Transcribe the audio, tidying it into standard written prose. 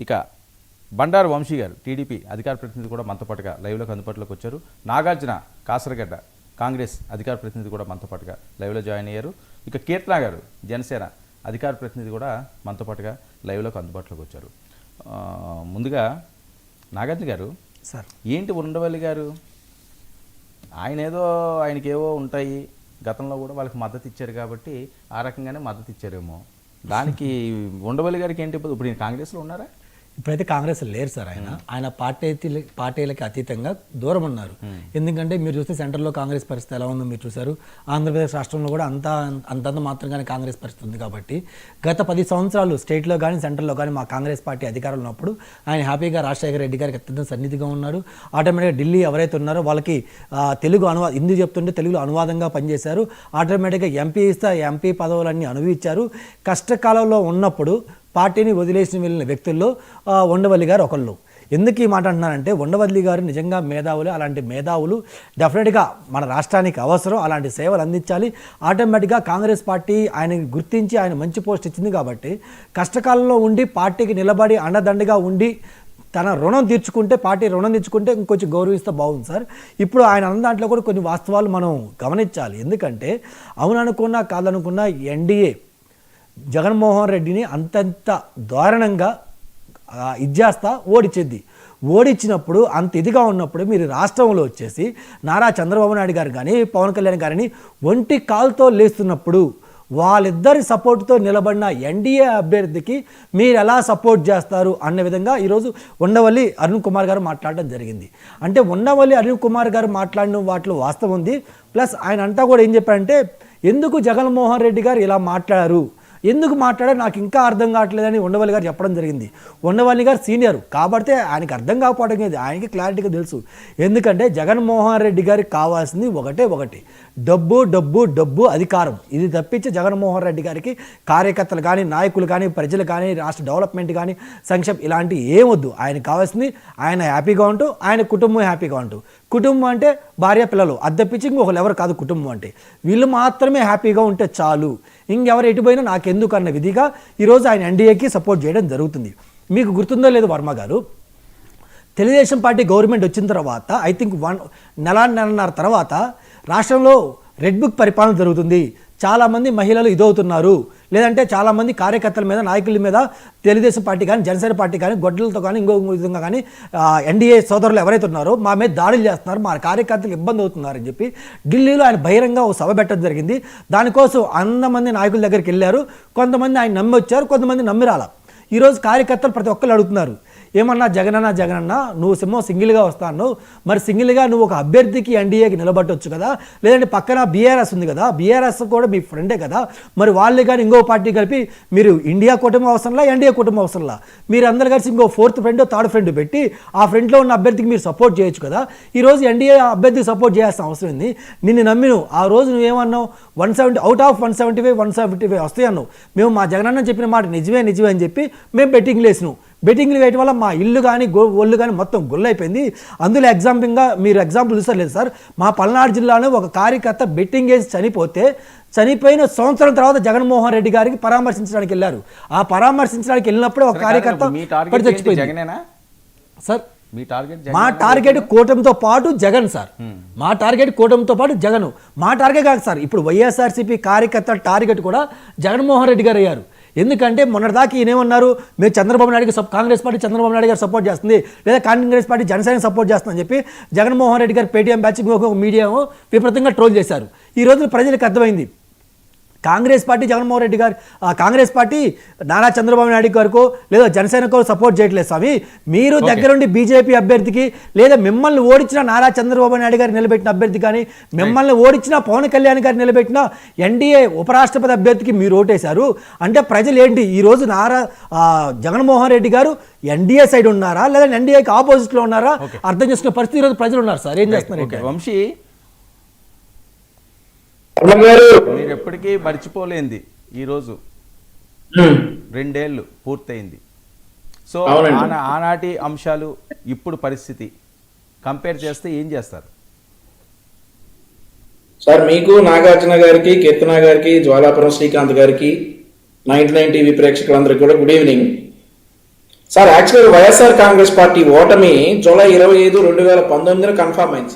ఇక బండారు వంశీ గారు టీడీపీ అధికార ప్రతినిధి కూడా మనతో పాటుగా లైవ్లోకి అందుబాటులోకి వచ్చారు. నాగార్జున కాసరగడ్డ కాంగ్రెస్ అధికార ప్రతినిధి కూడా మనతో పాటుగా లైవ్లో జాయిన్ అయ్యారు. ఇక కీర్తన గారు జనసేన అధికార ప్రతినిధి కూడా మనతో పాటుగా లైవ్లోకి అందుబాటులోకి వచ్చారు. ముందుగా నాగార్జున గారు, సార్ ఏంటి ఉండవల్లి గారు, ఆయనకేవో ఉంటాయి, గతంలో కూడా వాళ్ళకి మద్దతు ఇచ్చారు కాబట్టి ఆ రకంగానే మద్దతు ఇచ్చారేమో, దానికి ఉండవల్లి గారికి ఏంటి ఇప్పుడు ఈయన కాంగ్రెస్లో ఉన్నారా? ఇప్పుడైతే కాంగ్రెస్ లేరు సార్. ఆయన పార్టీలకి అతీతంగా దూరం ఉన్నారు. ఎందుకంటే మీరు చూస్తే సెంటర్లో కాంగ్రెస్ పరిస్థితి ఎలా ఉందో మీరు చూశారు. ఆంధ్రప్రదేశ్ రాష్ట్రంలో కూడా అంతంత మాత్రంగానే కాంగ్రెస్ పరిస్థితి ఉంది. కాబట్టి గత 10 సంవత్సరాలు స్టేట్లో కానీ సెంటర్లో కానీ మా కాంగ్రెస్ పార్టీ అధికారంలో ఉన్నప్పుడు ఆయన హ్యాపీగా రాజశేఖర రెడ్డి గారికి అత్యంత సన్నిధిగా ఉన్నారు. ఆటోమేటిక్గా ఢిల్లీ ఎవరైతే ఉన్నారో వాళ్ళకి తెలుగు హిందీ చెప్తుంటే తెలుగులో అనువాదంగా పనిచేశారు. ఆటోమేటిక్గా ఎంపీ ఇస్తే ఎంపీ పదవులన్నీ అనుభవించారు. కష్టకాలంలో ఉన్నప్పుడు పార్టీని వదిలేసి వెళ్ళిన వ్యక్తుల్లో ఉండవల్లి గారు ఒకళ్ళు. ఎందుకు ఈ మాట అంటున్నానంటే, ఉండవల్లి గారు నిజంగా మేధావులు. అలాంటి మేధావులు డెఫినెట్గా మన రాష్ట్రానికి అవసరం. అలాంటి సేవలు అందించాలి. ఆటోమేటిక్గా కాంగ్రెస్ పార్టీ ఆయన గుర్తించి ఆయన మంచి పోస్ట్ ఇచ్చింది కాబట్టి కష్టకాలంలో ఉండి పార్టీకి నిలబడి అండదండగా ఉండి తన రుణం తీర్చుకుంటే, పార్టీ రుణం తీర్చుకుంటే ఇంకొంచెం గౌరవిస్తే బాగుంది సార్. ఇప్పుడు ఆయన అన్న దాంట్లో కూడా కొన్ని వాస్తవాలు మనం గమనించాలి. ఎందుకంటే అవుననుకున్నా కాదనుకున్నా ఎన్డీఏ జగన్మోహన్ రెడ్డిని అంతంత దారుణంగా ఇచ్చేస్తా ఓడించినప్పుడు అంత ఇదిగా ఉన్నప్పుడు మీరు రాష్ట్రంలో వచ్చేసి నారా చంద్రబాబు నాయుడు గారు కానీ పవన్ కళ్యాణ్ గారిని ఒంటి కాలుతో లేస్తున్నప్పుడు వాళ్ళిద్దరి సపోర్టుతో నిలబడిన ఎన్డీఏ అభ్యర్థికి మీరు ఎలా సపోర్ట్ చేస్తారు అన్న విధంగా ఈరోజు ఉండవల్లి అరుణ్ కుమార్ గారు మాట్లాడడం జరిగింది. అంటే ఉండవల్లి అరుణ్ కుమార్ గారు మాట్లాడిన వాటిలో వాస్తవం ఉంది. ప్లస్ ఆయన అంతా కూడా ఏం చెప్పారంటే, ఎందుకు జగన్మోహన్ రెడ్డి గారు ఇలా మాట్లాడారు, ఎందుకు మాట్లాడారు నాకు ఇంకా అర్థం కావట్లేదని ఉండవల్లి గారు చెప్పడం జరిగింది. ఉండవల్లి గారు సీనియర్ కాబట్టి ఆయనకి అర్థం కాకపోవడం లేదు, ఆయనకి క్లారిటీగా తెలుసు. ఎందుకంటే జగన్మోహన్ రెడ్డి గారికి కావాల్సింది ఒకటి, డబ్బు డబ్బు డబ్బు అధికారం. ఇది తప్పించి జగన్మోహన్ రెడ్డి గారికి కార్యకర్తలు కానీ నాయకులు కానీ ప్రజలు కానీ రాష్ట్ర డెవలప్మెంట్ కానీ సంక్షేమం ఇలాంటివి ఏమొద్దు. ఆయనకు కావాల్సింది ఆయన హ్యాపీగా ఉంటూ ఆయన కుటుంబం హ్యాపీగా ఉంటూ. కుటుంబం అంటే భార్య పిల్లలు, అద్దెపించి ఇంకొకరు ఎవరు కాదు కుటుంబం అంటే. వీళ్ళు మాత్రమే హ్యాపీగా ఉంటే చాలు, ఇంకెవరు ఎటుపోయినా నాకెందుకు అన్న విధిగా ఈరోజు ఆయన ఎన్డీఏకి సపోర్ట్ చేయడం జరుగుతుంది. మీకు గుర్తుందో లేదు వర్మ గారు, తెలుగుదేశం పార్టీ గవర్నమెంట్ వచ్చిన తర్వాత ఐ థింక్ నెలన్నర తర్వాత రాష్ట్రంలో రెడ్ బుక్ పరిపాలన జరుగుతుంది. చాలామంది మహిళలు ఇదవుతున్నారు, లేదంటే చాలామంది కార్యకర్తల మీద నాయకుల మీద తెలుగుదేశం పార్టీ కానీ జనసేన పార్టీ కానీ గొడ్డలతో కానీ ఇంకో విధంగా కానీ ఎన్డీఏ సోదరులు ఎవరైతే ఉన్నారో మా మీద దాడులు చేస్తున్నారు, మా కార్యకర్తలకు ఇబ్బంది అవుతున్నారని చెప్పి ఢిల్లీలో ఆయన బహిరంగ ఒక సభ పెట్టడం జరిగింది. దానికోసం 100 మంది నాయకుల దగ్గరికి వెళ్ళారు. కొంతమంది ఆయన నమ్మి వచ్చారు, కొంతమంది నమ్మి రాల. ఈరోజు కార్యకర్తలు ప్రతి ఒక్కరు అడుగుతున్నారు, ఏమన్నా జగనన్న నువ్వు సింగిల్గా వస్తాను, మరి సింగిల్గా నువ్వు ఒక అభ్యర్థికి ఎన్డీఏకి నిలబట్టవచ్చు కదా, లేదంటే పక్కన బీఆర్ఎస్ ఉంది కదా, బీఆర్ఎస్ కూడా మీ ఫ్రెండే కదా, మరి వాళ్ళు కానీ ఇంకో పార్టీ కలిపి మీరు ఇండియా కుటుంబం అవసరంలా ఎన్డీఏ కుటుంబం అవసరంలా, మీరు అందరు కలిసి ఇంకో 4th ఫ్రెండ్ 3rd ఫ్రెండ్ పెట్టి ఆ ఫ్రెండ్లో ఉన్న అభ్యర్థికి మీరు సపోర్ట్ చేయొచ్చు కదా. ఈరోజు ఎన్డీఏ అభ్యర్థికి సపోర్ట్ చేయాల్సిన అవసరం ఉంది. నిన్ను నమ్మిను ఆ రోజు నువ్వేమన్నావు, 170 అవుట్ ఆఫ్ 175 వస్తాయి అన్నావు. మేము మా జగనన్న చెప్పిన మాట నిజమే అని చెప్పి మేము బెట్టింగ్లు వేసినాం. బెట్టింగ్లు వేయటం వల్ల మా ఇల్లు కానీ ఒళ్ళు కానీ మొత్తం గుల్లైపోయింది. అందులో ఎగ్జాంపుల్ చూసారు లేదు సార్, మా పల్నాడు జిల్లాలో ఒక కార్యకర్త బెట్టింగ్ వేసి చనిపోయిన సంవత్సరం తర్వాత జగన్మోహన్ రెడ్డి గారికి పరామర్శించడానికి వెళ్ళారు. ఆ పరామర్శించడానికి వెళ్ళినప్పుడు ఒక కార్యకర్త చచ్చిపోయింది సార్. మా టార్గెట్ కూటమితో పాటు జగన్ సార్, మా టార్గెట్ కూటమితో పాటు జగన్, మా టార్గెట్ కాదు సార్. ఇప్పుడు వైఎస్ఆర్సీపీ కార్యకర్తల టార్గెట్ కూడా జగన్మోహన్ రెడ్డి గారు అయ్యారు. ఎందుకంటే మొన్నటిదాకా ఈయనేమన్నారు, మీరు చంద్రబాబు నాయుడుకి కాంగ్రెస్ పార్టీ చంద్రబాబు నాయుడు గారు సపోర్ట్ చేస్తుంది, లేదా కాంగ్రెస్ పార్టీ జనసేన సపోర్ట్ చేస్తుందని చెప్పి జగన్మోహన్ రెడ్డి గారు పేటీఎం బ్యాచ్ ఒక మీడియా విపరీతంగా ట్రోల్ చేశారు. ఈ రోజు ప్రజలకు అర్థమైంది, కాంగ్రెస్ పార్టీ జగన్మోహన్ రెడ్డి గారు కాంగ్రెస్ పార్టీ నారా చంద్రబాబు నాయుడు గారికో లేదా జనసేనకో సపోర్ట్ చేయట్లేదు స్వామి. మీరు దగ్గరుండి బీజేపీ అభ్యర్థికి లేదా మిమ్మల్ని ఓడించిన నారా చంద్రబాబు నాయుడు గారు నిలబెట్టిన అభ్యర్థి కానీ మిమ్మల్ని ఓడించిన పవన్ కళ్యాణ్ గారు నిలబెట్టిన ఎన్డీఏ ఉపరాష్ట్రపతి అభ్యర్థికి మీరు ఓటేశారు అంటే ప్రజలు ఏంటి, ఈరోజు జగన్మోహన్ రెడ్డి గారు ఎన్డీఏ సైడ్ ఉన్నారా లేదా ఎన్డీఏకి ఆపోజిట్లో ఉన్నారా అర్థం చేసుకునే పరిస్థితి ఈరోజు ప్రజలు ఉన్నారు సార్. ఏం చేస్తున్నారు వంశీ, మీరు ఎప్పటికీ మర్చిపోలేంది, ఈరోజు 2 ఏళ్ళు పూర్తయింది. సో ఆనాటి అంశాలు ఇప్పుడు పరిస్థితి కంపేర్ చేస్తే ఏం చేస్తారు సార్? మీకు నాగార్జున గారికి, కీర్తన గారికి, జ్వాలాపురం శ్రీకాంత్ గారికి, 99 టీవీ ప్రేక్షకులందరికీ కూడా గుడ్ ఈవినింగ్. సార్ యాక్చువల్గా వైఎస్ఆర్ కాంగ్రెస్ పార్టీ ఓటమి జూలై 25, 2019 కన్ఫర్మ్ అయింది.